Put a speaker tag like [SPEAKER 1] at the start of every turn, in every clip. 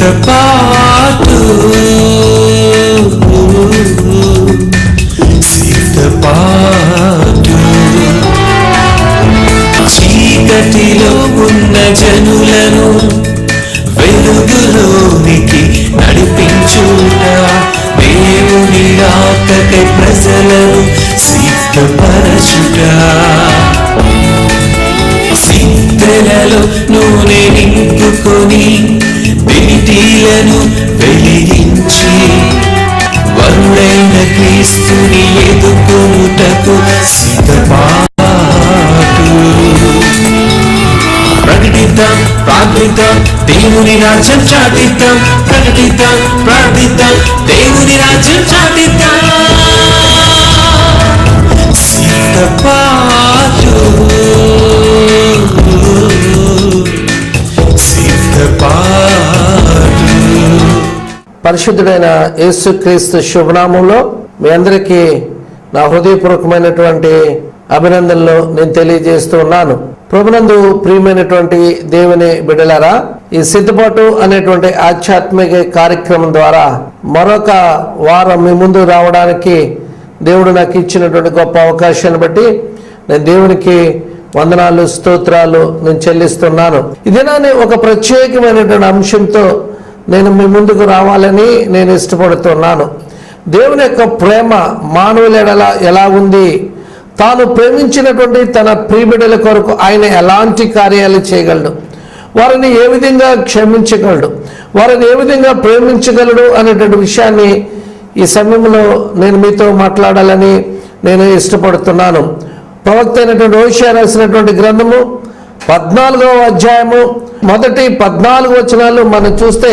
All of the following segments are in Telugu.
[SPEAKER 1] సిద్ధపాటు సిద్ధపాటు చీకటిలో ఉన్న జనులను వెలుగులోనికి నడిపించుట, దేవుని రాకకై ప్రజలను సిద్ధపరచుట, సిద్ధలలో నూనె నింపుకొని వెలిటీలను వెలిగించి వరుడైన క్రీస్తుని ఎదుర్కొనుటకు సిద్ధపాటు. ప్రకటిద్దాం, ప్రార్థిద్దాం, దేవుని రాజ్యం చాటిద్దాం. ప్రకటిద్దాం, ప్రార్థిద్దాం, దేవుని రాజ్యం చాటిద్దాం. సిద్ధపాటు సిద్ధపాటు.
[SPEAKER 2] పరిశుద్ధుడైన యేసుక్రీస్తు శుభనామంలో మీ అందరికీ నా హృదయపూర్వకమైనటువంటి అభినందనలు నేను తెలియజేస్తూ ఉన్నాను. ప్రభునందు ప్రియమైనటువంటి దేవుని బిడ్డలారా, ఈ సిద్ధపాటు అనేటువంటి ఆధ్యాత్మిక కార్యక్రమం ద్వారా మరొక వారం మీ ముందు రావడానికి దేవుడు నాకు ఇచ్చినటువంటి గొప్ప అవకాశాన్ని బట్టి నేను దేవునికి వందనాలు, స్తోత్రాలు నేను చెల్లిస్తున్నాను. ఇదేనాని ఒక ప్రత్యేకమైనటువంటి అంశంతో నేను మీ ముందుకు రావాలని నేను ఇష్టపడుతున్నాను. దేవుని యొక్క ప్రేమ మానవుల ఎడల ఎలా ఉంది, తాను ప్రేమించినటువంటి తన ప్రియబిడ్డల కొరకు ఆయన ఎలాంటి కార్యాలు చేయగలడు, వారిని ఏ విధంగా క్షమించగలడు, వారిని ఏ విధంగా ప్రేమించగలడు అనేటువంటి విషయాన్ని ఈ సమయంలో నేను మీతో మాట్లాడాలని నేను ఇష్టపడుతున్నాను. ప్రవక్త అయినటువంటి హోషేయ రాసినటువంటి గ్రంథము 14వ అధ్యాయము మొదటి 14 వచనాలు మనం చూస్తే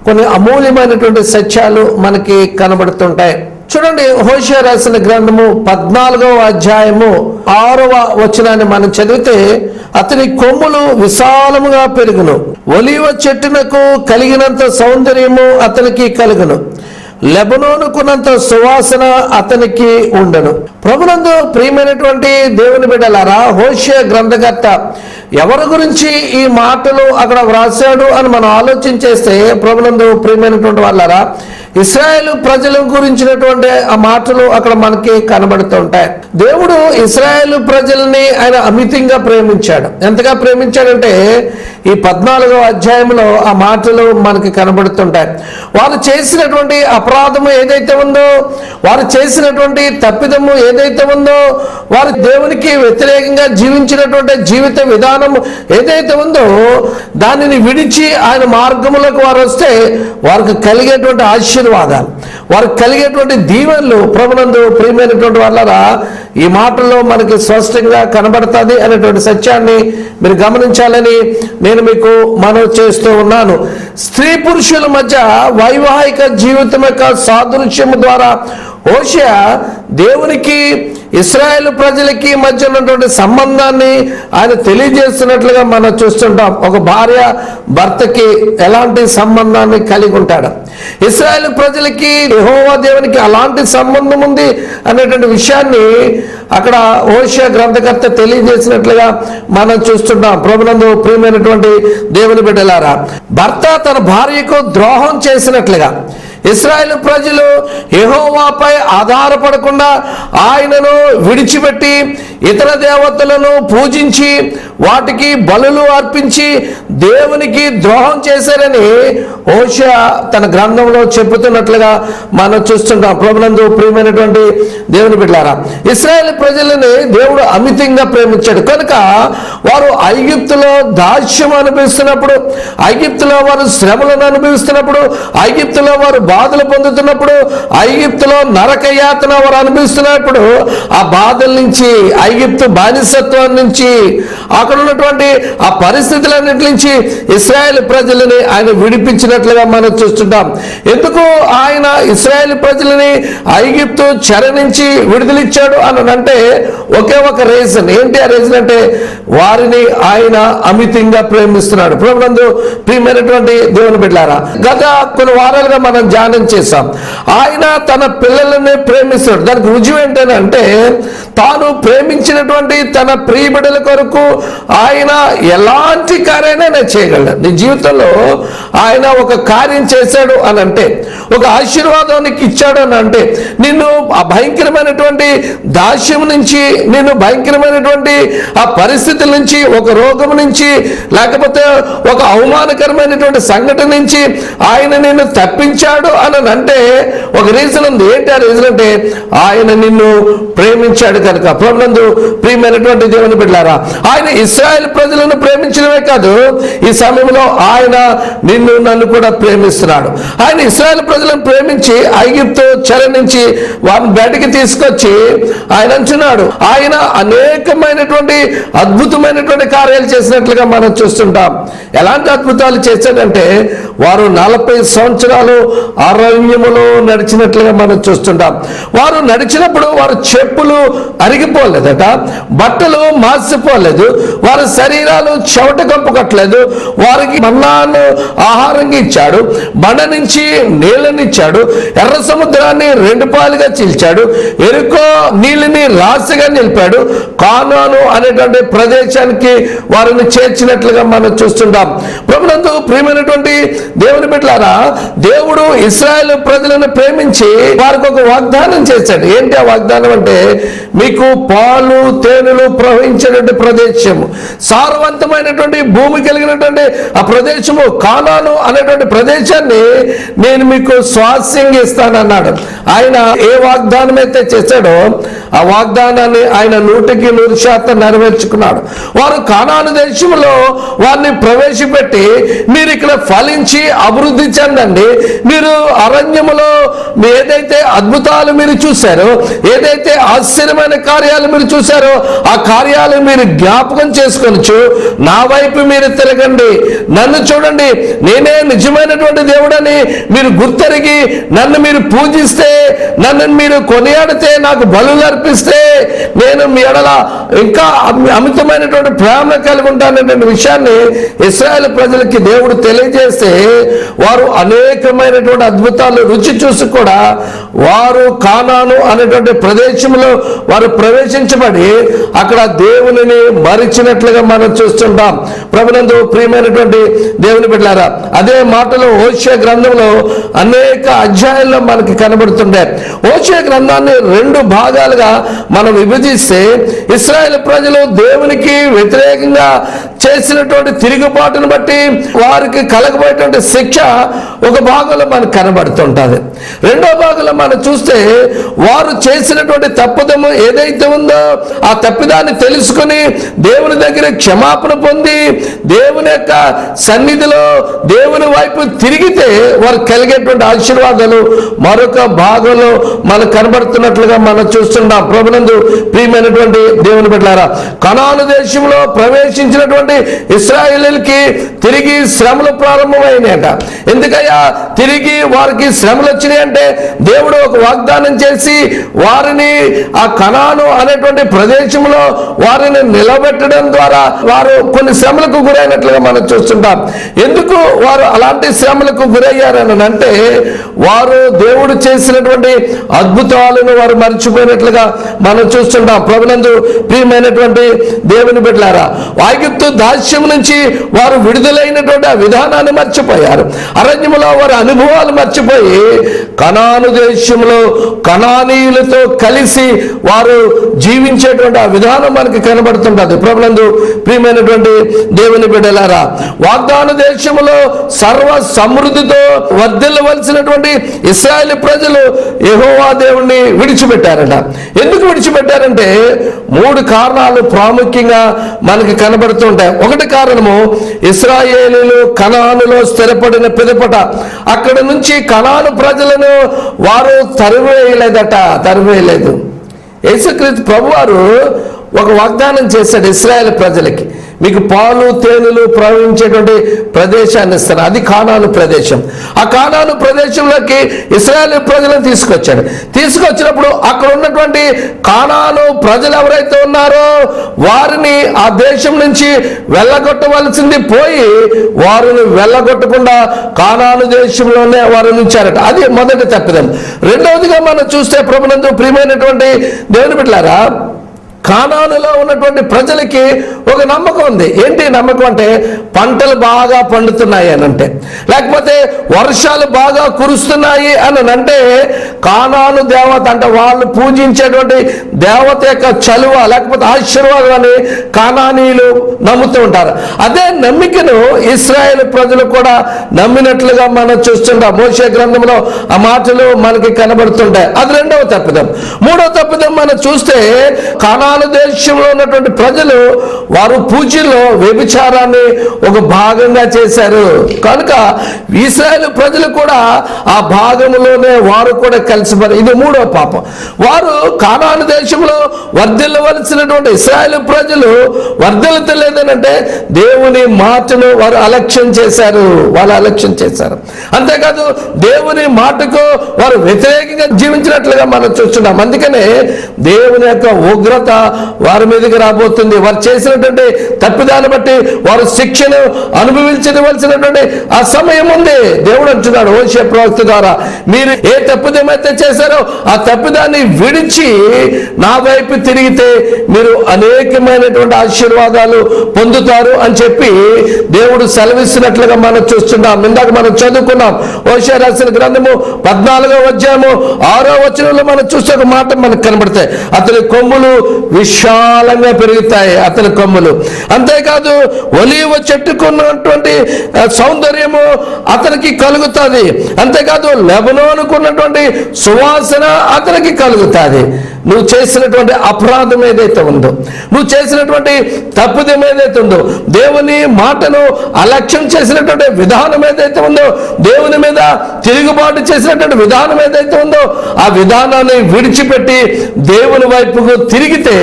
[SPEAKER 2] కొన్ని అమూల్యమైనటువంటి సత్యాలు మనకి కనబడుతుంటాయి. చూడండి, హోషేయ రాసిన గ్రంథము 14వ అధ్యాయము 6వ వచనాన్ని మనం చదివితే, అతని కొమ్ములు విశాలముగా పెరుగును, ఒలీవ చెట్టునకు కలిగినంత సౌందర్యము అతనికి కలుగును, లెబనోనుకున్నంత సువాసన అతనికి ఉండను. ప్రభునందు ప్రియమైనటువంటి దేవుని బిడ్డలారా, హోషేయ గ్రంథకర్త ఎవరి గురించి ఈ మాటలు అక్కడ వ్రాసాడు అని మనం ఆలోచన చేస్తే, ప్రభునందు ప్రియమైనటువంటి వాళ్ళారా, ఇశ్రాయేలు ప్రజల గురించినటువంటి ఆ మాటలు అక్కడ మనకి కనబడుతుంటాయి. దేవుడు ఇశ్రాయేలు ప్రజల్ని ఆయన అమితంగా ప్రేమించాడు. ఎంతగా ప్రేమించాడంటే ఈ 14వ అధ్యాయంలో ఆ మాటలు మనకి కనబడుతుంటాయి. వారు చేసినటువంటి అపరాధము ఏదైతే ఉందో, వారు చేసినటువంటి తప్పిదము ఏదైతే ఉందో, వారు దేవునికి వ్యతిరేకంగా జీవించినటువంటి జీవిత విధానం ఏదైతే ఉందో, దానిని విడిచి ఆయన మార్గములకు వారు వస్తే వారికి కలిగేటువంటి ఆశీర్వాదాలు, వారికి కలిగేటువంటి దీవెనలు ప్రభునందు ప్రియమైనటువంటి వాళ్ళరా ఈ మాటల్లో మనకి స్పష్టంగా కనబడుతుంది అనేటువంటి సత్యాన్ని మీరు గమనించాలని నేను మీకు మనవి చేస్తూ ఉన్నాను. స్త్రీ పురుషుల మధ్య వైవాహిక జీవితం యొక్క సాదృశ్యము ద్వారా హోషేయ దేవునికి ఇశ్రాయేలు ప్రజలకి మధ్య ఉన్నటువంటి సంబంధాన్ని ఆయన తెలియజేస్తున్నట్లుగా మనం చూస్తుంటాం. ఒక భార్య భర్తకి ఎలాంటి సంబంధాన్ని కలిగి ఉంటాడు, ఇశ్రాయేలు ప్రజలకి యెహోవా దేవునికి అలాంటి సంబంధం ఉంది అనేటువంటి విషయాన్ని అక్కడ హోషేయ గ్రంథకర్త తెలియజేసినట్లుగా మనం చూస్తుంటాం. ప్రభునందు ప్రియమైనటువంటి దేవుని బిడ్డలారా, భర్త తన భార్యకు ద్రోహం చేసినట్లుగా ఇశ్రాయేలు ప్రజలు యెహోవాపై ఆధారపడకుండా ఆయనను విడిచిపెట్టి ఇతర దేవతలను పూజించి వాటికి బలులు అర్పించి దేవునికి ద్రోహం చేశారని హోషేయ తన గ్రంథంలో చెబుతున్నట్లుగా మనం చూస్తుంటాం. ప్రభునందు ప్రియమైనటువంటి దేవుని బిడ్డలారా, ఇశ్రాయేలు ప్రజలని దేవుడు అమితంగా ప్రేమించాడు కనుక వారు ఐగుప్తులో దాస్యం అనుభవిస్తున్నప్పుడు, ఐగుప్తులో వారు శ్రమలను అనుభవిస్తున్నప్పుడు, ఐగుప్తులో వారు బాధలు పొందుతున్నప్పుడు, ఐగుప్తులో నరకయాతన వారు అనుభవిస్తున్నప్పుడు, ఆ బాధల నుంచి, ఐగుప్తు బానిసత్వం నుంచి, అక్కడ ఉన్నటువంటి ఆ పరిస్థితులన్నిటి నుంచి ఇశ్రాయేలు ప్రజలని ఆయన విడిపించినట్లుగా మనం చూస్తుంటాం. ఎందుకు ఆయన ఇశ్రాయేలు ప్రజలని ఐగుప్తు చెర నుంచి విడుదలిచ్చాడు అని అంటే ఒకే ఒక రీజన్. ఏంటి ఆ రీజన్ అంటే వారిని ఆయన అమితంగా ప్రేమిస్తున్నాడు. ప్రభునందు ప్రియమైనటువంటి దేవుని బిడ్డలారా, గత కొన్ని వారాలుగా మనం ధ్యానం చేశాం. ఆయన తన పిల్లలని ప్రేమిస్తున్నాడు. దానికి రుజువు ఏంటంటే తాను ప్రేమించినటువంటి తన ప్రియ బిడ్డల కొరకు ఆయన ఎలాంటి కార్యాన్ని చేయగలడు. నీ జీవితంలో ఆయన ఒక కార్యం చేశాడు అని అంటే, ఒక ఆశీర్వాదానికి ఇచ్చాడు అని అంటే, నిన్ను ఆ భయంకరమైనటువంటి దాస్యం నుంచి, నిన్ను భయంకరమైనటువంటి ఆ పరిస్థితుల నుంచి, ఒక రోగం నుంచి, లేకపోతే ఒక అవమానకరమైనటువంటి సంఘటన నుంచి ఆయన నిన్ను తప్పించాడు అని అంటే ఒక రీజన్ ఉంది. ఏంటి ఆ రీజన్ అంటే, ఆయన నిన్ను ప్రేమించాడు కనుక. ప్రభునందు ప్రియమైనటువంటి దేవుని బిడ్డలారా, ఆయన ఇశ్రాయేలు ప్రజలను ప్రేమించడమే కాదు, ఈ సమయంలో ఆయన నిన్ను నన్ను కూడా ప్రేమిస్తున్నాడు. ఆయన ఇశ్రాయేలు ప్రజలను ప్రేమించి ఐగుప్తు చెర నుంచి వారిని బయటికి తీసుకొచ్చి ఆయన అంటున్నాడు, ఆయన అనేకమైనటువంటి అద్భుతమైనటువంటి కార్యాలు చేసినట్లుగా మనం చూస్తుంటాం. ఎలాంటి అద్భుతాలు చేశాడంటే, వారు 40 సంవత్సరాలు అరణ్యములో నడిచినట్లుగా మనం చూస్తుంటాం. వారు నడిచినప్పుడు వారు చెప్పులు అరిగిపోలేదట, బట్టలు మాసిపోలేదు, వారి శరీరాలు చెమట కప్పుకోట్లేదు. వారికి మన్నాను ఆహారంగా ఇచ్చాడు, బండ నుంచి నీళ్ళనిచ్చాడు, ఎర్ర సముద్రాన్ని 2 పాలుగా చీల్చాడు, ఎరుకో నీళ్ళని రాశిగా నిలిపాడు, కానాను అనేటువంటి ప్రదేశానికి వారిని చేర్చినట్లుగా మనం చూస్తుంటాం. ప్రభునందు ప్రియమైనటువంటి దేవుని బిడ్డలారా, దేవుడు ఇశ్రాయేలు ప్రజలను ప్రేమించి వారికి ఒక వాగ్దానం చేశాడు. ఏంటి ఆ వాగ్దానం అంటే, మీకు పాలు తేనెలు ప్రవహించేటువంటి ప్రదేశము, సారవంతమైనటువంటి భూమి కలిగినటువంటి ఆ ప్రదేశము కానాను అనేటువంటి ప్రదేశాన్ని నేను మీకు స్వాస్యంగా ఇస్తానన్నాడు. ఆయన ఏ వాగ్దానం అయితే చేశాడో ఆ వాగ్దానాన్ని ఆయన 100% నెరవేర్చుకున్నాడు. వారు కానాను దేశంలో వారిని ప్రవేశపెట్టి, మీరు ఇక్కడ ఫలించి అభివృద్ధి చెందండి, మీరు అరణ్యములో ఏదైతే అద్భుతాలు మీరు చూశారో, ఏదైతే ఆశ్చర్యమైన కార్యాలు మీరు చూశారో ఆ కార్యాలు మీరు జ్ఞాపకం చేసుకొనొచ్చు, నా వైపు మీరు తిరగండి, నన్ను చూడండి, నేనే నిజమైనటువంటి దేవుడని మీరు గుర్తెరిగి నన్ను మీరు పూజిస్తే, నన్ను మీరు కొనియాడితే, నాకు బలులు అర్పిస్తే నేను మీ ఎడల ఇంకా అమితమైనటువంటి ప్రేమ కలిగి ఉంటాననే విషయాన్ని ఇశ్రాయేలు ప్రజలకి దేవుడు తెలియజేస్తే, వారు అనేకమైనటువంటి అద్భుతాలు రుచి చూసి కూడా వారు కానాను అనేటువంటి ప్రదేశంలో వారు ప్రవేశించబడి అక్కడ దేవునిని మరిచినట్లుగా మనం చూస్తుంటాం. ప్రభునందు ప్రియమైనటువంటి దేవుని బిడ్డలారా, అదే మాటలు హోషేయ గ్రంథంలో అనేక అధ్యాయాల్లో మనకి కనబడుతుంటాయి. హోషేయ గ్రంథాన్ని 2 భాగాలుగా మనం విభజిస్తే, ఇశ్రాయేలు ప్రజలు దేవునికి వ్యతిరేకంగా చేసినటువంటి తిరుగుబాటును బట్టి వారికి కలగబోయేటువంటి శిక్ష ఒక భాగంలో మనకు కనబడుతుంటుంది. రెండో భాగంలో మనం చూస్తే, వారు చేసినటువంటి తప్పుదము ఏదైతే ఉందో ఆ తప్పిదాన్ని తెలుసుకుని దేవుని దగ్గర క్షమాపణ పొంది దేవుని యొక్క సన్నిధిలో దేవుని వైపు తిరిగితే వారు కలిగేటువంటి ఆశీర్వాదాలు మరొక భాగంలో మనకు కనబడుతున్నట్లుగా మనం చూస్తున్నాం. ప్రభునందు ప్రియమైనటువంటి దేవుని బిడ్డలారా, కనాను దేశంలో ప్రవేశించినటువంటి ఇశ్రాయేలీయులకి తిరిగి శ్రమలు ప్రారంభమైనాయట. ఎందుకయ్యా తిరిగి వారికి శ్రమలు వచ్చినాయి అంటే, దేవుడు ఒక వాగ్దానం చేసి వారిని ఆ కనాను అనేటువంటి ప్రదేశంలో వారిని నిలబెట్టడం ద్వారా వారు కొన్ని శ్రమలకు గురైనట్లుగా మనం చూస్తుంటాం. ఎందుకు వారు అలాంటి శ్రమలకు గురయ్యారని అంటే, వారు దేవుడు చేసినటువంటి అద్భుతాలను వారు మర్చిపోయినట్లుగా మనం చూస్తుంటాం. ప్రభునందు ప్రియమైనటువంటి దేవుని బిడ్డలారా, ఐగుప్తు దాస్యం నుంచి వారు విడుదలైనటువంటి ఆ విధానాన్ని మర్చిపోయారు. అరణ్యములో వారి అనుభవాలు మర్చిపోయి కనాను దేశంలో కనానీయులతో కలిసి వారు జీవించేటువంటి ఆ విధానం మనకి కనబడుతుంటుంది. ప్రభునందు ప్రియమైనటువంటి దేవుని బిడ్డలారా, వాగ్దాన దేశంలో సర్వ సమృద్ధితో వర్ధిల్లవలసినటువంటి ఇశ్రాయేలు ప్రజలు యెహోవా దేవుణ్ణి విడిచిపెట్టారట. ఎందుకు విడిచిపెట్టారంటే 3 కారణాలు ప్రాముఖ్యంగా మనకి కనబడుతుంటాయి. ఒకటి కారణము, ఇశ్రాయేలీయులు కనానులో స్థిరపడిన పిదపట అక్కడ నుంచి కనాను ప్రజలను వారు తరివేయలేదు. యేసుక్రీస్తు ప్రభువారు ఒక వాగ్దానం చేశాడు ఇశ్రాయేలు ప్రజలకి, మీకు పాలు తేనెలు ప్రవహించేటువంటి ప్రదేశాన్ని ఇస్తాను. అది కానాను ప్రదేశం. ఆ కానాను ప్రదేశంలోకి ఇశ్రాయేలు ప్రజలను తీసుకొచ్చినప్పుడు అక్కడ ఉన్నటువంటి కానాను ప్రజలు ఎవరైతే ఉన్నారో వారిని ఆ దేశం నుంచి వెళ్ళగొట్టవలసింది పోయి, వారిని వెళ్ళగొట్టకుండా కానాను దేశంలోనే వారిని ఉంచారట. అది మొదటి తప్పిదం. రెండవదిగా మనం చూస్తే ప్రభునందు ప్రియమైనటువంటి దేవుని బిడ్డలారా, కానానులో ఉన్నటువంటి ప్రజలకి ఒక నమ్మకం ఉంది. ఏంటి నమ్మకం అంటే పంటలు బాగా పండుతున్నాయి అని అంటే, లేకపోతే వర్షాలు బాగా కురుస్తున్నాయి అని అంటే కానాను దేవత అంటే వాళ్ళు పూజించేటువంటి దేవత యొక్క చలువ లేకపోతే ఆశీర్వాదం అని కానానీయులు నమ్ముతూ ఉంటారు. అదే నమ్మికను ఇశ్రాయేలు ప్రజలు కూడా నమ్మినట్లుగా మనం చూస్తుంటాం. మోషే గ్రంథంలో ఆ మాటలు మనకి కనబడుతుంటాయి. అది రెండవ తప్పిదం. మూడవ తప్పిదం మనం చూస్తే కానాను దేశంలో ఉన్నటువంటి ప్రజలు వారు పూజల్లో వ్యభిచారాన్ని ఒక భాగంగా చేశారు కనుక ఇశ్రాయేలు ప్రజలు కూడా ఆ భాగంలోనే వారు కూడా కలిసిపోయారు. ఇది మూడవ పాపం. వారు కానాను దేశంలో వర్ధిల్లవలసినటువంటి ఇశ్రాయేలు ప్రజలు వర్ధిల్లలేదనంటే దేవుని మాటను వారు అలక్ష్యం చేశారు. అంతేకాదు దేవుని మాటకు వారు వ్యతిరేకంగా జీవించినట్లుగా మనం చూస్తున్నాం. అందుకనే దేవుని యొక్క ఉగ్రత వారి మీదకి రాబోతుంది. వారు చేసినటువంటి తప్పిదాన్ని బట్టి వారు శిక్షను అనుభవించవలసినటువంటి ఆ సమయం ఉంది. దేవుడు అంటున్నాడు హోషేయ ప్రవక్త ద్వారా, మీరు ఏ తప్పిదమైతే చేశారో ఆ తప్పిదాన్ని విడిచి నా వైపు తిరిగితే మీరు అనేకమైనటువంటి ఆశీర్వాదాలు పొందుతారు అని చెప్పి దేవుడు సెలవిస్తున్నట్లుగా మనం చూస్తున్నాం. ఇందాక మనం చదువుకున్నాం హోషేయ రాసిన గ్రంథము 14వ అధ్యాయము 6వ వచనంలో మనం చూస్తే ఒక మాట మనకు కనబడతాయి. అతని కొమ్ములు విశాలంగా పెరుగుతాయి. అతని కొమ్ములు అంతేకాదు ఒలీవ చెట్టుకున్నటువంటి సౌందర్యము అతనికి కలుగుతుంది. అంతేకాదు లెబనోనుకున్నటువంటి సువాసన అతనికి కలుగుతుంది. నువ్వు చేసినటువంటి అపరాధం ఏదైతే ఉందో, నువ్వు చేసినటువంటి తప్పుదం ఏదైతే ఉందో, దేవుని మాటను అలక్ష్యం చేసినటువంటి విధానం ఏదైతే ఉందో, దేవుని మీద తిరుగుబాటు చేసినటువంటి విధానం ఏదైతే ఉందో ఆ విధానాన్ని విడిచిపెట్టి దేవుని వైపుకు తిరిగితే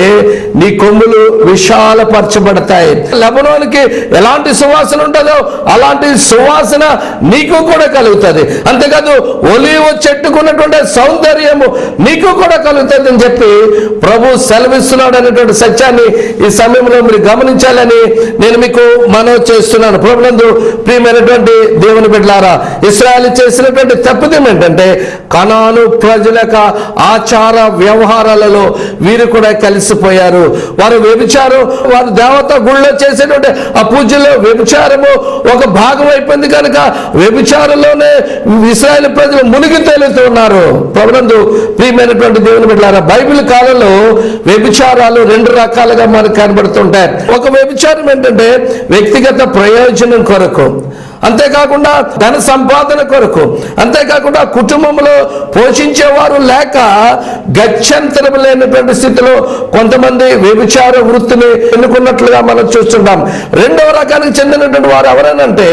[SPEAKER 2] నీ కొమ్ములు విశాలపరచబడతాయి. లెబనోనుకి ఎలాంటి సువాసన ఉంటుందో అలాంటి సువాసన నీకు కూడా కలుగుతుంది. అంతేకాదు ఒలీవ చెట్టుకున్నటువంటి సౌందర్యము నీకు కూడా కలుగుతుంది అని చెప్పి ప్రభు సెలవిస్తున్నాడు అనేటువంటి సత్యాన్ని ఈ సమయంలో మీరు గమనించాలని నేను మీకు మనవి చేస్తున్నాను. ప్రభునందు ప్రియమైనటువంటి దేవుని బిడ్డలారా, ఇశ్రాయేలు చేసినటువంటి తప్పిదం ఏంటంటే కనాను ప్రజల యొక్క ఆచార వ్యవహారాలలో వీరు కూడా కలిసిపోయారు. వారు వ్యభిచారం, వారు దేవత గుళ్ళో చేసేటువంటి ఆ పూజలో వ్యభిచారము ఒక భాగం అయిపోయింది కనుక వ్యభిచారంలోనే ఇశ్రాయేలు ప్రజలు మునిగి తేలుతున్నారు. ప్రభునందు ప్రియమైనటువంటి దేవుని బిడ్డలారా, బైబిల్ కాలంలో వ్యభిచారాలు రెండు రకాలుగా మనకు కనబడుతుంటాయి. ఒక వ్యభిచారం ఏంటంటే వ్యక్తిగత ప్రయోజనం కొరకు, అంతేకాకుండా ధన సంపాదన కొరకు, అంతేకాకుండా కుటుంబంలో పోషించేవారు లేక గత్యంతరం లేనటువంటి స్థితిలో కొంతమంది వ్యభిచార వృత్తిని ఎన్నుకున్నట్లుగా మనం చూస్తుంటాం. రెండవ రకానికి చెందినటువంటి వారు ఎవరనంటే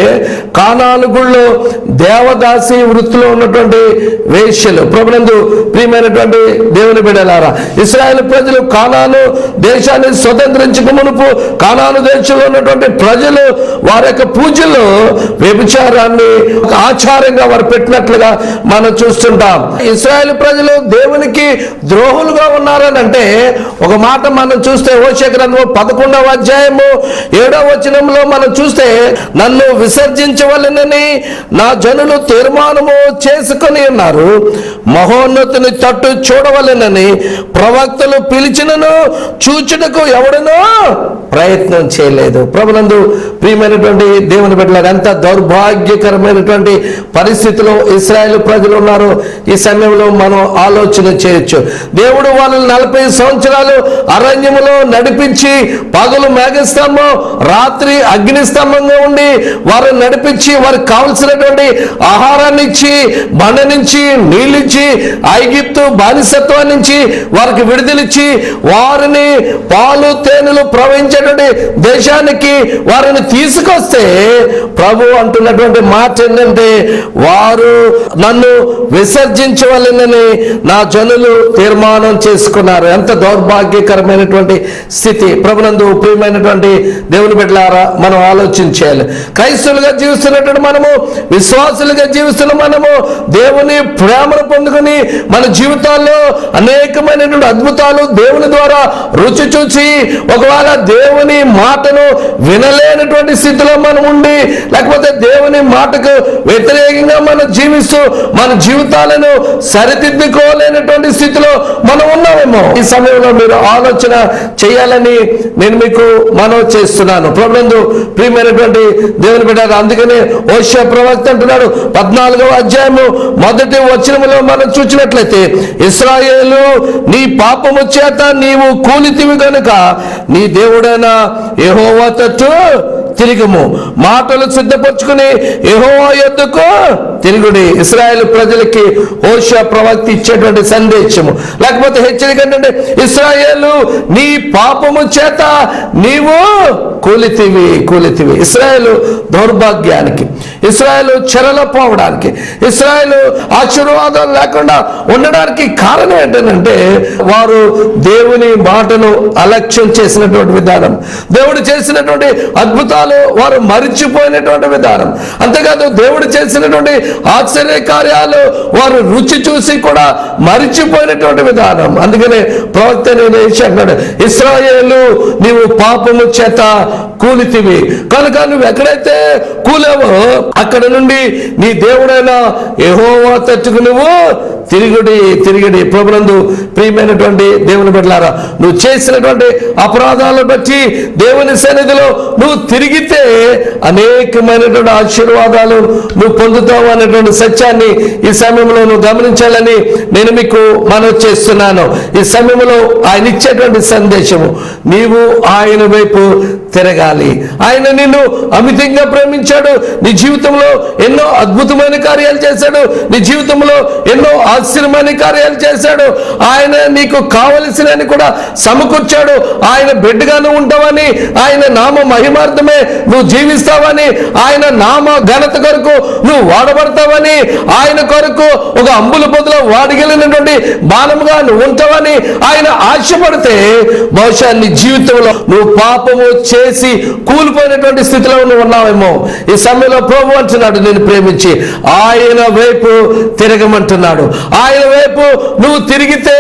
[SPEAKER 2] కానాను గుళ్ళో దేవదాసి వృత్తిలో ఉన్నటువంటి వేశ్యలు. ప్రభునందు ప్రియమైనటువంటి దేవుని బిడ్డలారా, ఇశ్రాయేలు ప్రజలు కానాను దేశాన్ని స్వతంత్రించక మునుపు కానాను దేశంలో ఉన్నటువంటి ప్రజలు వారి యొక్క పూజల్లో వ్యభిచారాన్ని ఒక ఆచారంగా వారు పెట్టినట్లుగా మనం చూస్తుంటాం. ఇశ్రాయేలు ప్రజలు దేవునికి ద్రోహులుగా ఉన్నారని అంటే ఒక మాట మనం చూస్తే హోషేయ గ్రంథము 11వ అధ్యాయము 7వ వచనంలో మనం చూస్తే, నన్ను విసర్జించవలెనని నా జనులు తీర్మానము చేసుకొని ఉన్నారు, మహోన్నతుని తట్టు చూడవలెనని ప్రవక్తలు పిలిచినను చూచుటకు ఎవడనో ప్రయత్నం చేయలేదు. ప్రభునందు ప్రియమైనటువంటి దేవుని బిడ్డలారా, ఎంత దౌర్భాగ్యకరమైనటువంటి పరిస్థితిలో ఇశ్రాయేలు ప్రజలు ఉన్నారు. ఈ సమయంలో మనం ఆలోచన చేయొచ్చు. దేవుడు వాళ్ళని 40 సంవత్సరాలు అరణ్యములో నడిపించి పగలు మేఘస్తంభం రాత్రి అగ్నిస్తంభంగా ఉండి వారు నడిపించి వారికి కావలసినటువంటి ఆహారాన్ని ఇచ్చి బండ నుంచి నీళ్ళిచ్చి ఐగుప్తు బానిసత్వం నుంచి వారికి విడుదలిచ్చి వారిని పాలు తేనెలు ప్రవహించేటువంటి దేశానికి వారిని తీసుకొస్తే ప్రభు అంటున్నటువంటి మాట ఏంటంటే, వారు నన్ను విసర్జించవలెనని నా జనులు తీర్మానం చేసుకున్నారు. ఎంత దౌర్భాగ్యకరమైనటువంటి స్థితి. ప్రభునందు ప్రియమైనటువంటి దేవుని బిడ్డలారా, మనం ఆలోచించాలి. క్రైస్తవులుగా జీవిస్తున్నటువంటి మనము, విశ్వాసులుగా జీవిస్తున్న మనము దేవుని ప్రేమను పొందుకొని మన జీవితాల్లో అనేకమైనటువంటి అద్భుతాలు దేవుని ద్వారా రుచి చూసి ఒకవేళ దేవుని మాటను వినలేనటువంటి స్థితిలో మనం ఉండి, లేకపోతే లేకపోతే దేవుని మాటకు వ్యతిరేకంగా మనం జీవిస్తూ మన జీవితాలను సరిదిద్దుకోలేనటువంటి స్థితిలో మనం ఉన్నామేమో. ఈ సమయంలో మీరు ఆలోచన చేయాలని నేను మీకు మనవి చేస్తున్నాను. ప్రభునందు ప్రియమైనటువంటి దేవుని బిడ్డలారా, అందుకనే హోషేయ ప్రవక్త అంటున్నాడు 14వ అధ్యాయము 1వ వచనములో మనం చూసినట్లయితే, ఇశ్రాయేలు నీ పాపము చేత నీవు కూలితివి గనుక నీ దేవుడైన యెహోవా తట్టు తిరిగము, మాటలు సిద్ధపరచుకుని యెహోవా యొద్దకు తిరుగుడి. ఇశ్రాయేలు ప్రజలకి హోషేయ ప్రవక్త ఇచ్చేటువంటి సందేశము లేకపోతే హెచ్చరిక ఏంటంటే, ఇశ్రాయేలు నీ పాపము చేత నీవు కూలితివి. ఇశ్రాయేలు దౌర్భాగ్యానికి, ఇశ్రాయేలు చెరలో పోవడానికి, ఇశ్రాయేలు ఆశీర్వాదాలు లేకుండా ఉండడానికి కారణం ఏంటంటే వారు దేవుని మాటను అలక్ష్యం చేసినటువంటి విధానం, దేవుడు చేసినటువంటి అద్భుతాలు వారు మరిచిపోయినటువంటి విధానం. అంతేకాదు దేవుడు చేసినటువంటి ఆశ్చర్య కార్యాలు వారు రుచి చూసి కూడా మరిచిపోయినటువంటి విధానం. అందుకనే ప్రవక్త అన్నాడు, ఇశ్రాయేలు నీవు పాపము చేత కూలితివి కనుక నువ్వు ఎక్కడైతే కూలేవో అక్కడ నుండి నీ దేవుడైన యెహోవా తట్టుకు నువ్వు తిరిగిడి. ప్రభునందు ప్రియమైనటువంటి దేవుని బిడ్డలారా, నువ్వు చేసినటువంటి అపరాధాలను బట్టి దేవుని సన్నిధిలో నువ్వు తిరిగితే అనేకమైనటువంటి ఆశీర్వాదాలు నువ్వు పొందుతావు అనేటువంటి సత్యాన్ని ఈ సమయంలో నువ్వు గమనించాలని నేను మీకు మనవి చేస్తున్నాను. ఈ సమయంలో ఆయన ఇచ్చేటువంటి సందేశము, నీవు ఆయన వైపు తిరగాలి. ఆయన నిన్ను అమితంగా ప్రేమించాడు. నీ జీవితంలో ఎన్నో అద్భుతమైన కార్యాలు చేశాడు. నీ జీవితంలో ఎన్నో ఆశ్చర్యమైన కార్యాలు చేశాడు. ఆయన నీకు కావలసినని కూడా సమకూర్చాడు. ఆయన బిడ్డగాను ఉంటావని, ఆయన నామ మహిమార్థమే నువ్వు జీవిస్తావని, ఆయన నామ ఘనత కొరకు నువ్వు వాడబడతావని, ఆయన కొరకు ఒక అంబుల పొదలో వాడగలిగినటువంటి బాణముగా నువ్వు ఉంటావని ఆయన ఆశపడితే బహుశా నీ జీవితంలో నువ్వు పాపము చేసి కూలిపోయినటువంటి స్థితిలో నువ్వు ఉన్నావేమో. ఈ సమయంలో ప్రభు అంటున్నాడు, నేను ప్రేమించి ఆయన వైపు తిరగమంటున్నాడు. ఆయన వైపు నువ్వు తిరిగితే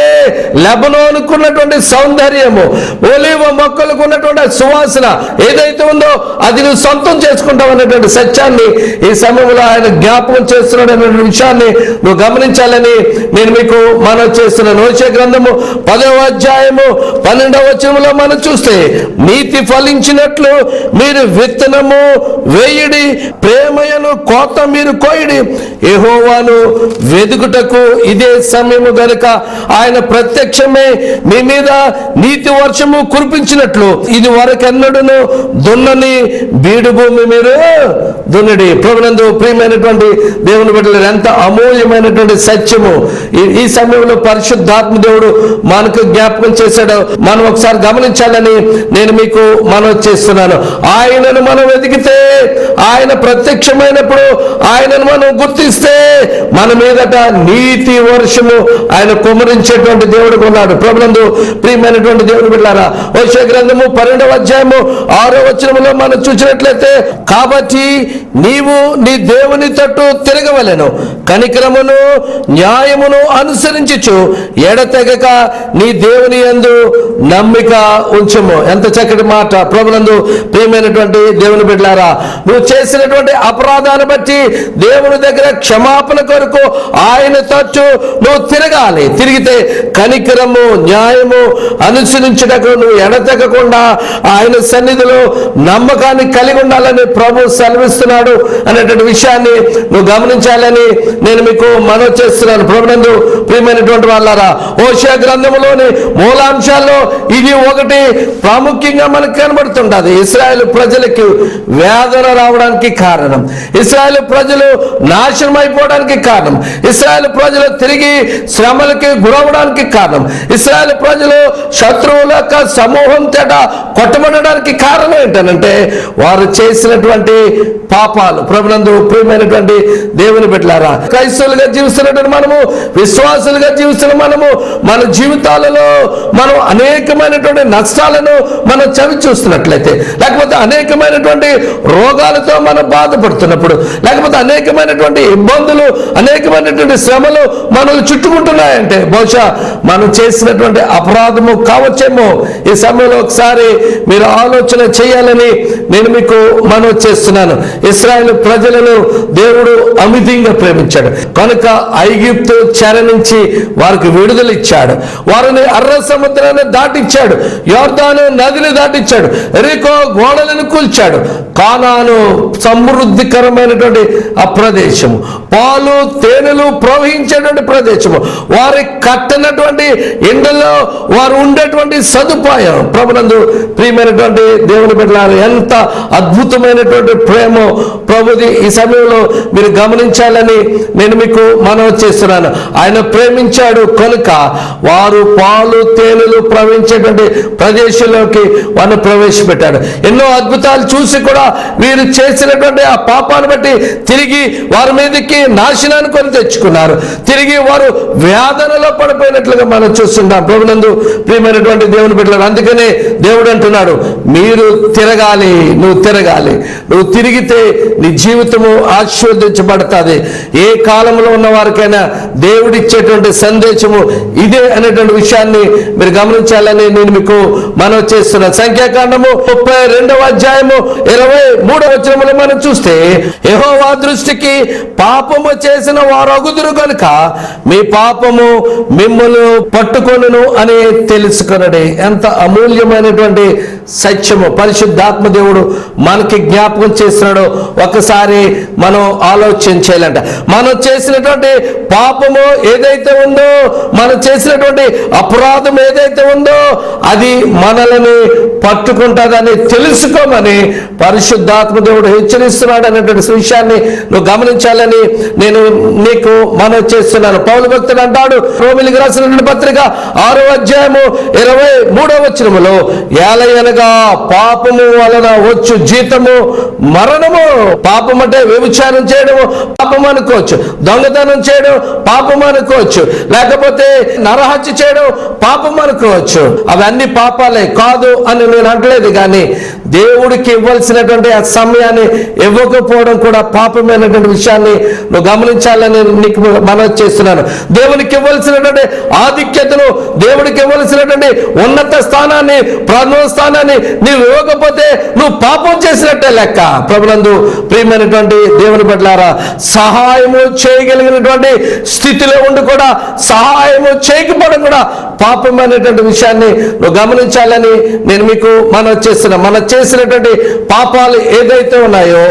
[SPEAKER 2] లెబనోనుకున్నటువంటి సౌందర్యము, ఒలీవ మొక్కలకు ఉన్నటువంటి సువాసన ఏదైతే ఉందో అది నువ్వు సొంతం చేసుకుంటావు అనేటువంటి సత్యాన్ని ఈ సమయంలో ఆయన జ్ఞాపకం చేస్తున్నాడు అనే విషయాన్ని నువ్వు గమనించాలని నేను మీకు మనవి చేస్తున్నాను. హోషేయ గ్రంథము 10వ అధ్యాయము 12వ వచనంలో మనం చూస్తే, నీతి ఫలించినట్లు మీరు విత్తనము వేయుడి, ప్రేమయను కోత మీరు కోయుడి, యెహోవాను వెదుకుటకు ఇదే సమయము గనుక ఆయన ప్రత్యక్షమే మీ మీద నీతి వర్షము కురిపించినట్లు ఇది వరకెన్నడూను దున్నని బీడు భూమి మీరు దున్నడి. ప్రభునందు ప్రియమైనటువంటి దేవుని బిడ్డలారా, ఎంత అమూల్యమైనటువంటి సత్యము ఈ సమయంలో పరిశుద్ధాత్మ దేవుడు మనకు జ్ఞాపకం చేశాడు. మనం ఒకసారి గమనించాలని నేను మీకు మనవి చేస్తున్నాను. ఆయనను మనం వెతికితే, ఆయన ప్రత్యక్షమైనప్పుడు ఆయనను మనం గుర్తిస్తే మన మీదట నీతి వర్షము ఆయన కుమ్మరించేటువంటి దేవుడు ఉన్నాడు. ప్రభునందు ప్రియమైనటువంటి దేవుని బిడ్డలారా, హోషేయ గ్రంథము 12వ అధ్యాయము 6వ వచనములో మనం చూసినట్లయితే, కాబట్టి నీవు నీ దేవుని తట్టు తిరగవలెను, కనికరమును న్యాయమును అనుసరించుచు ఎడతెగక నీ దేవుని యందు నమ్మిక ఉంచుము. ఎంత చక్కటి మాట. ప్రభునందు ప్రియమైనటువంటి దేవుని బిడ్డలారా, నువ్వు చేసినటువంటి అపరాధాన్ని బట్టి దేవుని దగ్గర క్షమాపణ కొరకు ఆయన తట్టు నువ్వు తిరగాలి. తిరిగితే కనికరము న్యాయము అనుసరించుటకు నువ్వు ఎడతెగకుండా ఆయన సన్నిధిలో నమ్మకాన్ని కలిగి ఉండాలని ప్రభు సెలవిస్తున్నాడు అనేటువంటి విషయాన్ని నువ్వు గమనించాలని నేను మీకు మనవి చేస్తున్నాను. ప్రభునందు ప్రియమైనటువంటి వాళ్ళారా, హోషేయ గ్రంథములోని మూలాంశాల్లో ఇది ఒకటి ప్రాముఖ్యంగా మనకు కనబడుతుంటది. ఇశ్రాయేలు ప్రజలకు వేదన రావడానికి కారణం, ఇశ్రాయేలు ప్రజలు నాశనం అయిపోవడానికి కారణం, ఇశ్రాయేలు ప్రజలు తిరిగి శ్రమలకి గురవడానికి కారణం, ఇశ్రాయేలు ప్రజలు శత్రువుల యొక్క సమూహం చేత కొట్టబడడానికి కారణం ఏంటంటే వారు చేసినటువంటి పాపాలు. ప్రభునందు ప్రియమైనటువంటి దేవుని బిడ్డలారా, క్రైస్తవులుగా జీవిస్తున్నటువంటి మనము, విశ్వాసులుగా జీవిస్తున్న మనము, మన జీవితాలలో మనం అనేకమైనటువంటి నష్టాలను మనం చవి చూస్తున్నట్లయితే ఉన్నట్లయితే, లేకపోతే అనేకమైనటువంటి రోగాలతో మనం బాధపడుతున్నప్పుడు, లేకపోతే అనేకమైనటువంటి ఇబ్బందులు, అనేకమైనటువంటి శ్రమలు మనల్ని చుట్టుకుంటున్నాయంటే బహుశా మనం చేసినటువంటి అపరాధము కావచ్చేమో. ఈ సమయంలో ఒకసారి మీరు ఆలోచన చేయాలని నేను మీకు మనవి చేస్తున్నాను. ఇశ్రాయేలు ప్రజలను దేవుడు అమితంగా ప్రేమించాడు కనుక ఐగుప్తు చెర నుంచి వారికి విడుదల ఇచ్చాడు. వారిని అర్ర సముద్రాన్ని దాటించాడు, యోర్దాను నదిని దాటించాడు, ఎరికో గోడలను కూల్చాడు. కానాను సమృద్ధికరమైనటువంటి ఆ ప్రదేశము, పాలు తేనెలు ప్రవహించేటువంటి ప్రదేశము, వారి కట్టనటువంటి ఇండ్లలో వారు ఉండేటువంటి సదుపాయం. ప్రభునందు ప్రియమైనటువంటి దేవుని బిడ్డలారా, ఎంత అద్భుతమైనటువంటి ప్రేమ ప్రభుది ఈ సమయంలో మీరు గమనించాలని నేను మీకు మనవి చేస్తున్నాను. ఆయన ప్రేమించాడు కనుక వారు పాలు తేనెలు ప్రవహించేటువంటి ప్రదేశంలోకి వారిని ప్రవేశపెట్టాడు. ఎన్నో అద్భుతాలు చూసి కూడా వీరు చేసినటువంటి ఆ పాపాన్ని బట్టి తిరిగి వారి మీదకి నాశనాన్ని కొని తెచ్చుకున్నారు. తిరిగి వారు వేదనలో పడిపోయినట్లుగా మనం చూస్తున్నాం. ప్రభునందు ప్రియమైనటువంటి దేవుని బిడ్డలారా, అందుకనే దేవుడు అంటున్నాడు, మీరు తిరగాలి, నువ్వు తిరగాలి. నువ్వు తిరిగితే నీ జీవితము ఆశీర్వదించబడుతుంది. ఏ కాలంలో ఉన్న వారికైనా దేవుడిచ్చేటువంటి సందేశము ఇదే అనేటువంటి విషయాన్ని మీరు గమనించాలని నేను మీకు మనవి చేస్తున్నాను. సంఖ్యాకాండము 32వ అధ్యాయము 23వ వచనములో మనం చూస్తే, యెహోవా దృష్టికి పాపము చేసిన వారు అగుదురు కనుక మీ పాపము మిమ్మల్ని పట్టుకొనును అని తెలుసుకొనడే. ఎంత అమూల్యమైనటువంటి సత్యము పరిశుద్ధాత్మ దేవుడు మనకి జ్ఞాపకం చేస్తున్నాడో ఒకసారి మనం ఆలోచన చేయాలంట. మనం చేసినటువంటి పాపము ఏదైతే ఉందో, మనం చేసినటువంటి అపరాధం ఏదైతే ఉందో అది మనల్ని పట్టుకుంటుందని తెలుసుకోమని పరిశుద్ధాత్మ దేవుడు హెచ్చరిస్తున్నాడు అనేటువంటి విషయాన్ని నువ్వు గమనించాలని నేను నీకు మనవి చేస్తున్నాను. పౌలు భక్తుడు అంటాడు, రోమిలికి రాసినటువంటి పత్రిక 6వ అధ్యాయము 23వ వచనములో, ఏలయనగా పాపము వలన వచ్చు జీతము మరణము. పాపం అంటే వ్యభిచారం చేయడం పాపం అనుకోవచ్చు, దొంగతనం చేయడం పాపం అనుకోవచ్చు, లేకపోతే నరహత్య చేయడం పాపం అనుకోవచ్చు. అవన్నీ పాపాలే కాదు అని నేను అంటలేదు, కానీ దేవుడికి ఇవ్వాల్సినటువంటి ఆ సమయాన్ని ఇవ్వకపోవడం కూడా పాపమైనటువంటి విషయాన్ని నువ్వు గమనించాలని నీకు మనవి చేస్తున్నాను. దేవునికి ఇవ్వాల్సినటువంటి ఆధిక్యతను, దేవుడికి ఇవ్వాల్సినటువంటి ఉన్నత స్థానాన్ని, ప్రథమ స్థానాన్ని నీవు ఇవ్వకపోతే నువ్వు పాపం చేసినట్టే లెక్క. ప్రభునందు ప్రియమైనటువంటి దేవుని బిడ్డలారా, సహాయము చేయగలిగినటువంటి స్థితిలో ఉండి కూడా సహాయము చేయకపోవడం కూడా పాపమైనటువంటి విషయాన్ని నువ్వు గమనించాలని నేను మీకు మనవి చేస్తున్నా. మనం చేసినటువంటి పాపాలు ఏదైతే ఉన్నాయో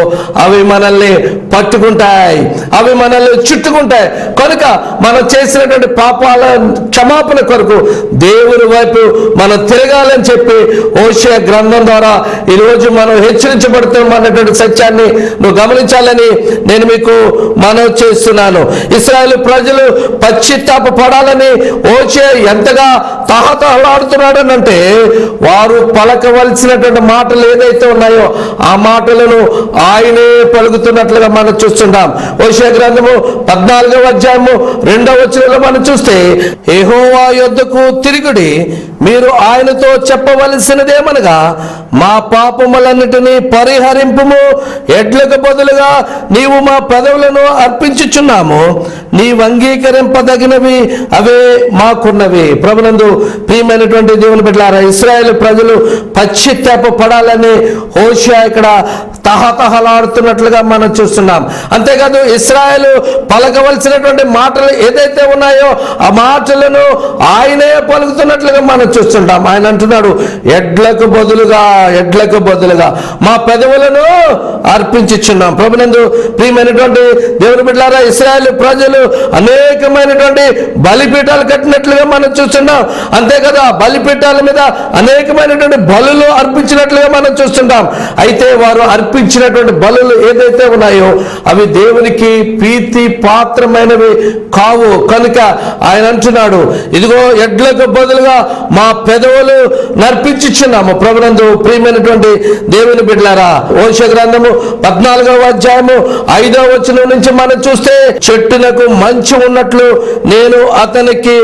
[SPEAKER 2] అవి మనల్ని పట్టుకుంటాయి, అవి మనల్ని చుట్టుకుంటాయి. కనుక మనం చేసినటువంటి పాపాల క్షమాపణ కొరకు దేవుని వైపు మనం తిరగాలని చెప్పి హోషేయ గ్రంథం ద్వారా ఈరోజు మనం హెచ్చరించబడుతున్నాం అన్నటువంటి సత్యాన్ని నువ్వు గమనించాలని నేను మీకు మనవి చేస్తున్నాను. ఇశ్రాయేలు ప్రజలు పశ్చాత్తాప పడాలని హోషేయ ఎంతగా తహతహలాడుతున్నాడని అంటే, వారు పలకవలసినటువంటి మాటలు ఏదైతే ఉన్నాయో ఆ మాటలను ఆయనే పలుకుతున్నట్లుగా మనం చూస్తుంటాం. హోషేయ గ్రంథము 14వ అధ్యాయము 2వ వచనంలో మనం చూస్తే, యెహోవా యొద్దకు తిరుగుడి, మీరు ఆయనతో చెప్పవలసినదేమనగా మా పాపములన్నిటినీ పరిహరింపుము, ఎడ్లకు బదులుగా నీవు మా పెదవులను అర్పించుచున్నాము, నీవు అంగీకరింపదగినవి అవే మాకున్నవి. ప్రభునందు ప్రియమైనటువంటి దేవుని బిడ్డలారా, ఇశ్రాయేలు ప్రజలు పశ్చాత్తాప పడాలని హోషేయ ఇక్కడ తహతహలాడుతున్నట్లుగా మనం చూస్తున్నాం. అంతేకాదు ఇశ్రాయేలు పలకవలసినటువంటి మాటలు ఏదైతే ఉన్నాయో ఆ మాటలను ఆయనే పలుకుతున్నట్లుగా మనం చూస్తుంటాం. ఆయన అంటున్నాడు, ఎడ్లకు బదులుగా మా పెదవులను అర్పించుచున్నాం. ప్రభునందు ప్రియమైనటువంటి దేవుని బిడ్డలారా, ఇశ్రాయేలు ప్రజలు అనేకమైనటువంటి బలిపీఠాలు కట్టినట్లుగా మనం చూస్తున్నాం. అంతేకాదు ఆ బలిపీఠాల మీద అనేకమైనటువంటి బలులు అర్పించినట్లుగా మనం చూస్తుంటాం. అయితే వారు అర్పించినటువంటి బలులు ఏదైతే ఉన్నాయో అవి దేవునికి ప్రీతి పాత్రమైనవి కావు. కనుక ఆయన అంటున్నాడు, ఇదిగో ఎడ్లకు బదులుగా మా పెదవులు నర్పించుచున్నాము. ప్రభునందు ప్రియమైనటువంటి దేవుని బిడ్డలారా, హోషేయ గ్రంథము 14వ అధ్యాయము 5వ వచనం నుంచి మనం చూస్తే, చెట్టునకు మంచు ఉన్నట్లు నేను అతనికి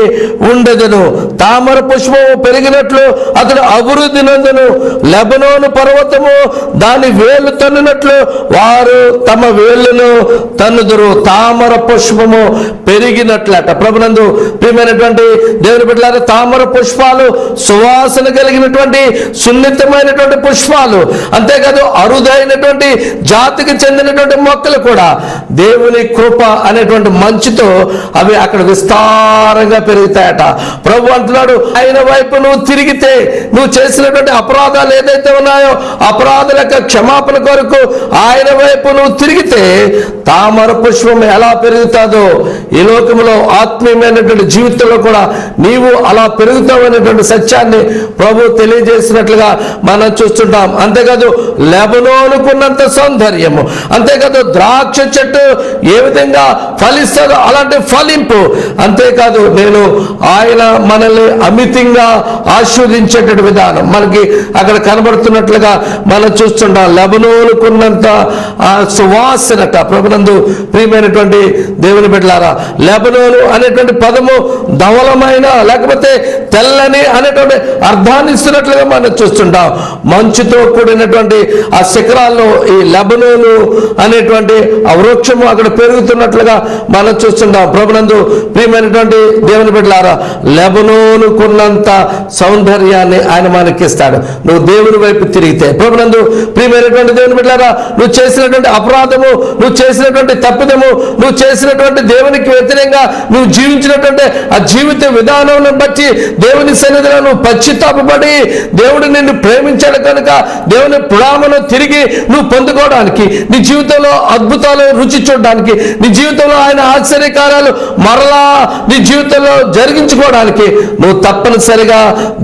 [SPEAKER 2] ఉండెదను, తామర పుష్పము పెరిగినట్లు అతడు అభివృద్ధి నందును, లెబనోను పర్వతము దాని వేళ్ళు తన్నునట్లు వారు తమ వేళ్ళను తన్నుదురు. తామర పుష్పము పెరిగినట్లట. ప్రభునందు ప్రియమైనటువంటి దేవుని బిడ్డలారా, తామర పుష్పాలు సువాసన కలిగినటువంటి సున్నితమైనటువంటి పుష్పాలు, అంతేకాదు అరుదైనటువంటి జాతికి చెందినటువంటి మొక్కలు కూడా దేవుని కృప అనేటువంటి మంచుతో అవి అక్కడ విస్తారంగా పెరుగుతాయట. ప్రభు అంటున్నాడు, ఆయన వైపు నువ్వు తిరిగితే, నువ్వు చేసినటువంటి అపరాధాలు ఏదైతే ఉన్నాయో అపరాధుల యొక్క క్షమాపణ కొరకు ఆయన వైపు నువ్వు తిరిగితే తామర పుష్పం ఎలా పెరుగుతాదో ఈ లోకంలో ఆత్మీయమైనటువంటి జీవితంలో కూడా నీవు అలా పెరుగుతావనేటువంటి సత్యాన్ని ప్రభు తెలియజేసినట్లుగా మనం చూస్తుంటాం. అంతేకాదు లెబనోనుకున్నంత సౌందర్యము, అంతేకాదు ద్రాక్ష చెట్టు ఏ విధంగా ఫలిస్తుందో అలాంటి ఫలింపు, అంతేకాదు నేను ఆయన మనల్ని అమితంగా ఆశీర్వదించేటువంటి విధానం మనకి అక్కడ కనబడుతున్నట్లుగా మనం చూస్తుంటాం. లెబనోనుకున్నంత సువాసనట. ప్రభునందు ప్రియమైనటువంటి దేవుని బిడ్డలారా, లెబనోను అనేటువంటి పదము ధవలమైన లేకపోతే తెల్లని అనేటువంటి అర్థాన్ని ఇస్తున్నట్లుగా మనం చూస్తుంటాం. మంచుతో కూడినటువంటి ఆ శిఖరాల్లో ఈ లెబనోను అనేటువంటి ఆ వృక్షము అక్కడ పెరుగుతున్నట్లుగా మనం చూస్తుంటాం. ప్రభునందు ప్రియమైనటువంటి దేవుని బిడ్డలారా, లెబనోనుకున్నంత సౌందర్యాన్ని ఆయన మనకిస్తాడు నువ్వు దేవుని వైపు తిరిగితే. ప్రభునందు ప్రియమైనటువంటి దేవుని బిడ్డలారా, నువ్వు చేసినటువంటి అపరాధము, నువ్వు చేసినటువంటి తప్పిదము, నువ్వు చేసినటువంటి దేవునికి వ్యతిరేకంగా నువ్వు జీవించినటువంటి ఆ జీవిత విధానం బట్టి దేవుని సన్నిధిలో నువ్వు పశ్చాత్తాపపడి దేవుడు నిన్ను ప్రేమించాడు కనుక దేవుని ప్రేమను తిరిగి నువ్వు పొందుకోవడానికి, నీ జీవితంలో అద్భుతాలు రుచి చూడడానికి, నీ జీవితంలో ఆయన ఆశ్చర్యకార్యాలు మరలా నీ జీవితంలో జరిగించుకోవడానికి నువ్వు తప్పనిసరిగా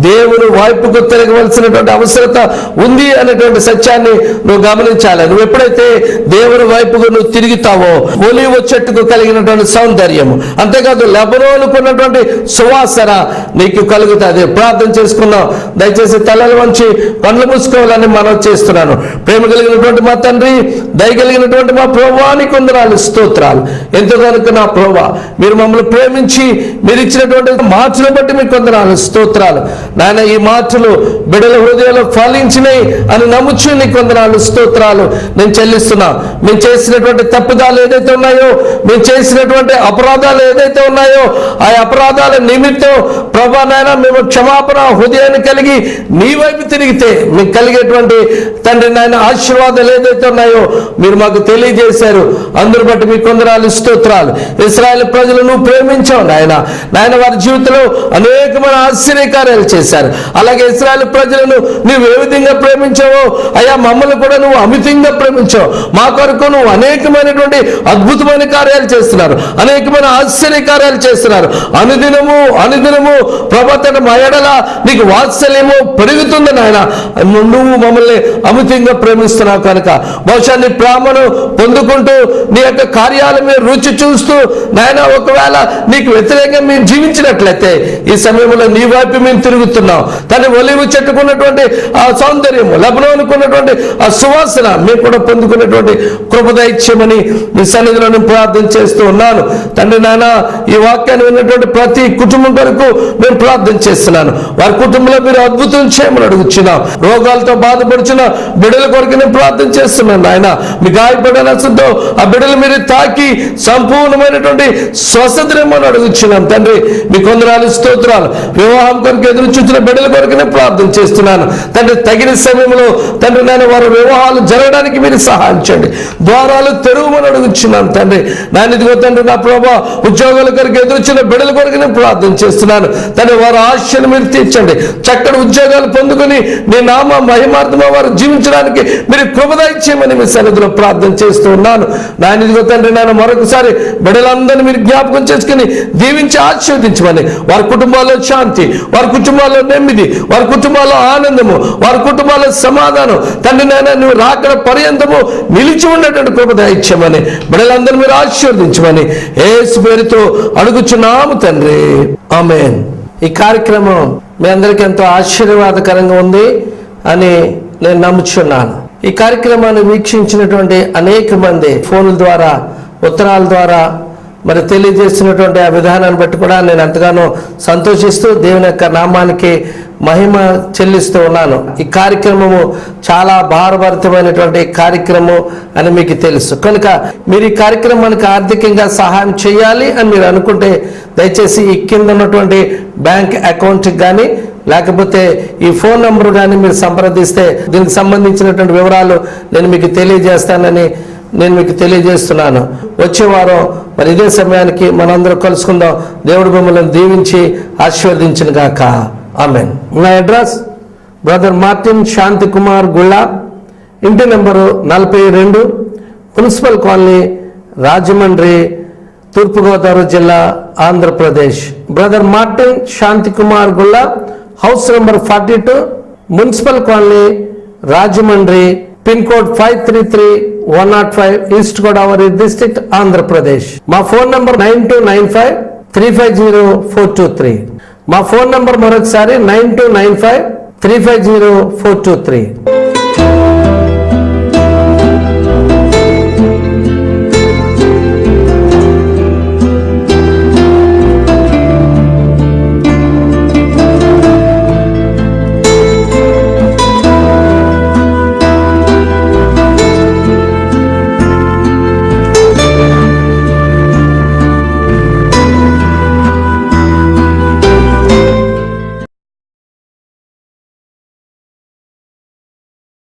[SPEAKER 2] దేవుని వైపుకు తిరగవలసినటువంటి అవసరత ఉంది అనేటువంటి సత్యాన్ని నువ్వు గమనించాలి. నువ్వు ఎప్పుడైతే దేవుని వైపుకు నువ్వు తిరుగుతావో ఒలీవ చెట్టుకు కలిగినటువంటి సౌందర్యము, అంతేకాదు లెబనోనుకున్నటువంటి సువాసన నీకు కలుగుతుంది. ప్రార్థన చేసుకున్నాం. దయచేసి తలలు వంచి కళ్ళు మూసుకోవాలని మనం చేస్తున్నాను. ప్రేమ కలిగినటువంటి మా తండ్రి, దయగలిగినటువంటి మా ప్రభువానికి వందనాలు, స్తోత్రాలు. ఎంతో కనుక నా ప్రభువా, మీరు మమ్మల్ని ప్రేమించి మీరు ఇచ్చినటువంటి మార్చులు బట్టి మీకు వందనాలు, స్తోత్రాలు. నాయన ఈ మార్చులు బిడ్డల హృదయాలు ఫలించినాయి అని నమ్ముచు నీకు వందనాలు, స్తోత్రాలు నేను చెల్లిస్తున్నా. మేము చేసినటువంటి తప్పుదాలు ఏదైతే ఉన్నాయో, మేము చేసినటువంటి అపరాధాలు ఏదైతే ఉన్నాయో ఆ అపరాధాల నిమిత్తం ప్రభా నాయన మేము క్షమాపణ హృదయాన్ని కలిగి నీ వైపు తిరిగితే మీకు కలిగేటువంటి తండ్రి నాయన ఆశీర్వాదాలు ఏదైతే ఉన్నాయో మీరు మాకు తెలియజేశారు. అందరూ బట్టి మీకు వందనాలు, స్తోత్రాలు. ఇశ్రాయేలు ప్రజలను ప్రేమించావు నాయన. నాయన వారి జీవితంలో అనేకమైన ఆశ్చర్యకార్యాలు చేశారు. అలాగే ఇశ్రాయేలు ప్రజలను నువ్వు ఏ విధంగా ప్రేమించావో అయ్యా మమ్మల్ని కూడా నువ్వు అమితంగా ప్రేమించావు. మా కొరకు నువ్వు అనేకమైనటువంటి అద్భుతమైన కార్యాలు చేస్తున్నారు, అనేకమైన ఆశ్చర్య కార్యాలు చేస్తున్నారు. అనుదినము అనుదినము ప్రభాతన మా ఎడల నీకు వాత్సల్యము పెరుగుతుంది నాయన. నువ్వు మమ్మల్ని అమితంగా ప్రేమిస్తున్నావు కనుక బహుశా నీ ప్రేమను పొందుకుంటూ నీ యొక్క కార్యాల మీద రుచి చూస్తూ నాయన ఒకవేళ నీకు వ్యతిరేకంగా మేము జీవించినట్లయితే ఈ సమయంలో నీ వైపు మేము తిరుగుతున్నాం. తన ఒలివ చెట్టుకున్నటువంటి ఆ సౌందర్యము, లెబనోనుకున్నటువంటి ఆ సువాసన మేము కూడా పొందుకున్నటువంటి కృపదైత్యమని నీ సన్నిధిలో నేను ప్రార్థన చేస్తూ ఉన్నాను. తండ్రి నాయన ఈ వాక్యాన్ని విన్నటువంటి ప్రతి కుటుంబం కొరకు నేను ప్రార్థన చేస్తున్నాను. వారి కుటుంబంలో మీరు అద్భుతం చేయమని అడుగుచున్నాం. రోగాలతో బాధపడుచున్న బిడ్డల కొరకు నేను ప్రార్థన చేస్తున్నాను నాయన. మీ గాయపడిన అసలుతో ఆ బిడ్డలు మీరు తాకి సంపూర్ణమైనటువంటి స్వస్థతమని అడుగుచున్నాం తండ్రి. మీ కొందరాలు స్తోత్రాలు. వివాహం కొరకు ఎదురు చూసిన బిడ్డల కొరకు నేను ప్రార్థన చేస్తున్నాను తండ్రి. తగిన సమయంలో తండ్రి నేను వారి వివాహాలు జరగడానికి మీరు సహాయం చేయండి. ద్వారాలు తెరువమని అడుగుచున్నాను తండ్రి. నాయన ఇదిగో తండ్రి నా ప్రభా ఉద్యోగాల కొరకు ఎదురుచిన బిడ్డల కొరకు నేను ప్రార్థన చేస్తున్నాను తండ్రి. వారి ఆశను మీరు తీర్చండి. చక్కటి ఉద్యోగాలు పొందుకొని నీ నామ మహిమార్థంగా వారు జీవించడానికి మీరు కృపదైత్యమని మీ సన్నిధిలో ప్రార్థన చేస్తూ ఉన్నాను నాయన. ఇదిగో తండ్రి నాయన మరొకసారి బిడ్డలందరినీ మీరు జ్ఞాపకం చేసుకుని దీవించి ఆశీర్వదించమని, వారి కుటుంబాల్లో శాంతి, వారి కుటుంబాల్లో నెమ్మది, వారి కుటుంబాల్లో ఆనందము, వారి కుటుంబాల్లో సమాధానం తండ్రి నాయన నువ్వు రాకడ పర్యంతము నిలిచి ఉన్నటువంటి కృపదైత్యమని బిడ్డలందరూ మీరు ఆశీర్వదించమని యేసు పేరుతో అడుగుచున్నాము తండ్రి, ఆమేన్. ఈ కార్యక్రమం మీ అందరికీ ఎంతో ఆశీర్వాదకరంగా ఉంది అని నేను నమ్ముచున్నాను. ఈ కార్యక్రమాన్ని వీక్షించినటువంటి అనేక మంది ఫోన్ల ద్వారా, ఉత్తరాల ద్వారా మరి తెలియజేస్తున్నటువంటి ఆ విధానాన్ని బట్టి కూడా నేను ఎంతగానో సంతోషిస్తూ దేవుని యొక్క నామానికి మహిమ చెల్లిస్తూ ఉన్నాను. ఈ కార్యక్రమము చాలా భారభరితమైనటువంటి కార్యక్రమం అని మీకు తెలుసు కనుక మీరు ఈ కార్యక్రమానికి ఆర్థికంగా సహాయం చేయాలి అని మీరు అనుకుంటే దయచేసి ఈ కింద ఉన్నటువంటి బ్యాంక్ అకౌంట్కి కానీ లేకపోతే ఈ ఫోన్ నంబర్ కానీ మీరు సంప్రదిస్తే దీనికి సంబంధించినటువంటి వివరాలు నేను మీకు తెలియజేస్తున్నాను. వచ్చే వారం మరి ఇదే సమయానికి మనందరం కలుసుకుందాం. దేవుడు మిమ్మల్ని దీవించి ఆశీర్వదించును గాక. ఆమెన్. నా అడ్రస్ బ్రదర్ మార్టిన్ శాంతి కుమార్ గుళ్ళ, ఇంటి నెంబరు 42, మున్సిపల్ కాలనీ, రాజమండ్రి, తూర్పుగోదావరి జిల్లా, ఆంధ్రప్రదేశ్. బ్రదర్ మార్టిన్ శాంతి కుమార్ గుళ్ళ, house number 42, municipal colony, Rajahmundry, pin code 533105, east Godavari district, Andhra Pradesh. మా ఫోన్ నంబర్ 9295350423. మా ఫోన్ నంబర్ మరొకసారి 9295350423.